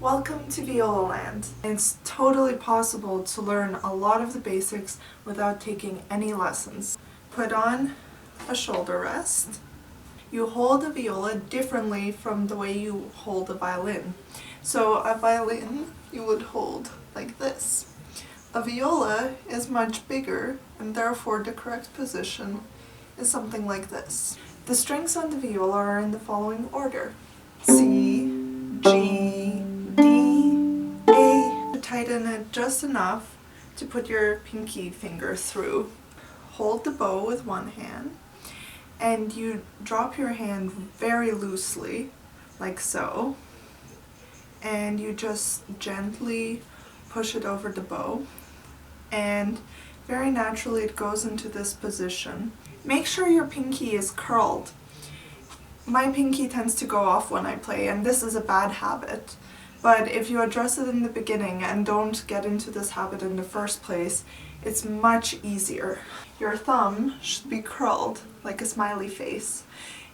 Welcome to Viola Land. It's totally possible to learn a lot of the basics without taking any lessons. Put on a shoulder rest. You hold a viola differently from the way you hold a violin. So a violin you would hold like this. A viola is much bigger, and therefore the correct position is something like this. The strings on the viola are in the following order: C, G, D, A. Tighten it just enough to put your pinky finger through. Hold the bow with one hand, and you drop your hand very loosely, like so, and you just gently push it over the bow, and very naturally it goes into this position. Make sure your pinky is curled. My pinky tends to go off when I play, and this is a bad habit. But if you address it in the beginning and don't get into this habit in the first place, it's much easier. Your thumb should be curled like a smiley face.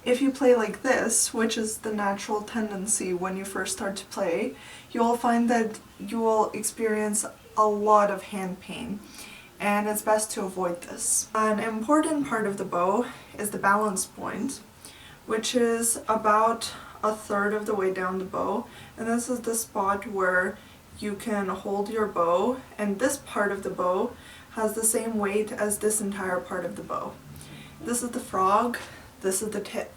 If you play like this, which is the natural tendency when you first start to play, you'll find that you will experience a lot of hand pain, and it's best to avoid this. An important part of the bow is the balance point, which is about a third of the way down the bow, and this is the spot where you can hold your bow, and this part of the bow has the same weight as this entire part of the bow. This is the frog, this is the tip.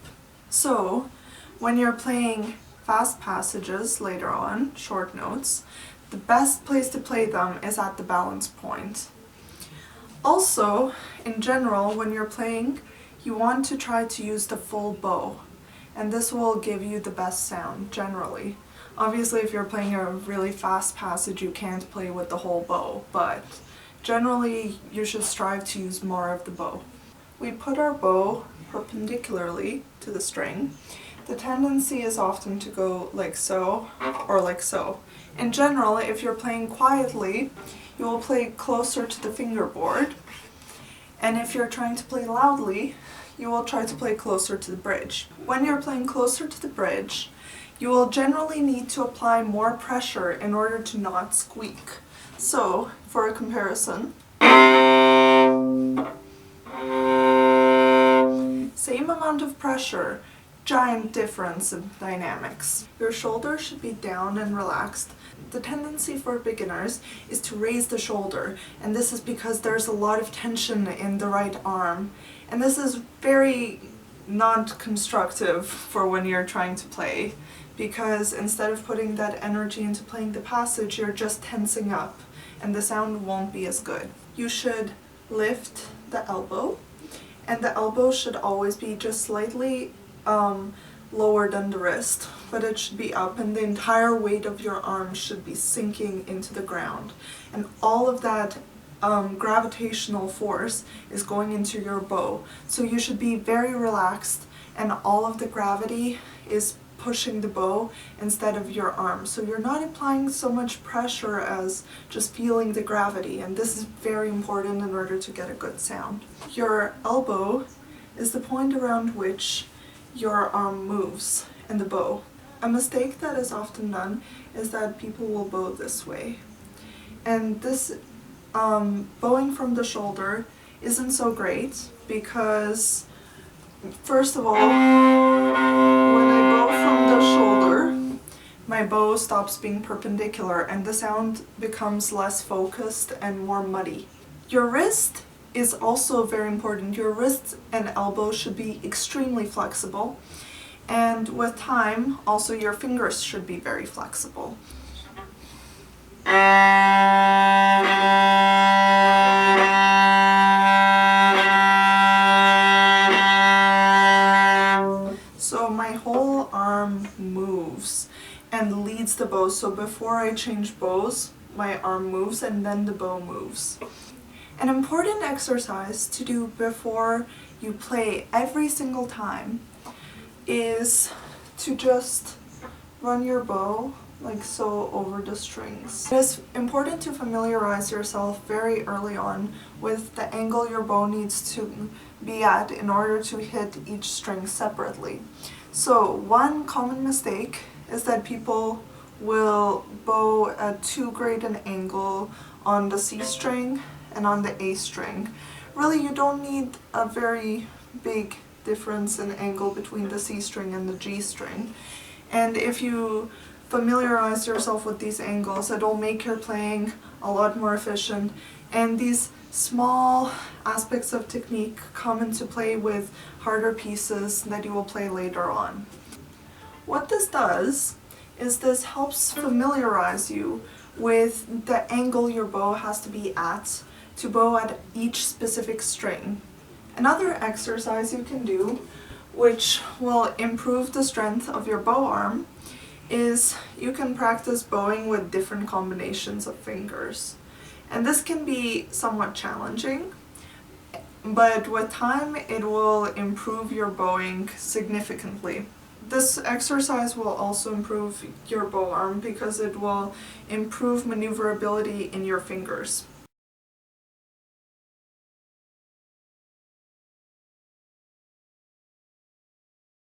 So when you're playing fast passages later on, short notes, the best place to play them is at the balance point. Also, in general, when you're playing, you want to try to use the full bow, and this will give you the best sound generally. Obviously, if you're playing a really fast passage, you can't play with the whole bow, but generally you should strive to use more of the bow. We put our bow perpendicularly to the string. The tendency is often to go like so or like so. In general, if you're playing quietly, you will play closer to the fingerboard, and if you're trying to play loudly, you will try to play closer to the bridge. When you're playing closer to the bridge, you will generally need to apply more pressure in order to not squeak. So, for a comparison, same amount of pressure, giant difference in dynamics. Your shoulder should be down and relaxed. The tendency for beginners is to raise the shoulder, and this is because there's a lot of tension in the right arm. And this is very not constructive for when you're trying to play, because instead of putting that energy into playing the passage, you're just tensing up, and the sound won't be as good. You should lift the elbow, and the elbow should always be just slightly lower than the wrist, but it should be up, and the entire weight of your arm should be sinking into the ground. And all of that gravitational force is going into your bow. So you should be very relaxed, and all of the gravity is pushing the bow instead of your arm. So you're not applying so much pressure as just feeling the gravity, and this is very important in order to get a good sound. Your elbow is the point around which your arm moves in the bow. A mistake that is often done is that people will bow this way. And this bowing from the shoulder isn't so great because, first of all, when I bow from the shoulder, my bow stops being perpendicular and the sound becomes less focused and more muddy. Your wrist is also very important. Your wrist and elbow should be extremely flexible, and with time, also your fingers should be very flexible. So my whole arm moves and leads the bow, so before I change bows, my arm moves and then the bow moves. An important exercise to do before you play every single time is to just run your bow like so over the strings. It is important to familiarize yourself very early on with the angle your bow needs to be at in order to hit each string separately. So one common mistake is that people will bow at too great an angle on the C string and on the A string. Really, you don't need a very big difference in angle between the C string and the G string. And if you familiarize yourself with these angles, it'll make your playing a lot more efficient. And these small aspects of technique come into play with harder pieces that you will play later on. What this does is this helps familiarize you with the angle your bow has to be at to bow at each specific string. Another exercise you can do, which will improve the strength of your bow arm, is you can practice bowing with different combinations of fingers. And this can be somewhat challenging, but with time it will improve your bowing significantly. This exercise will also improve your bow arm because it will improve maneuverability in your fingers.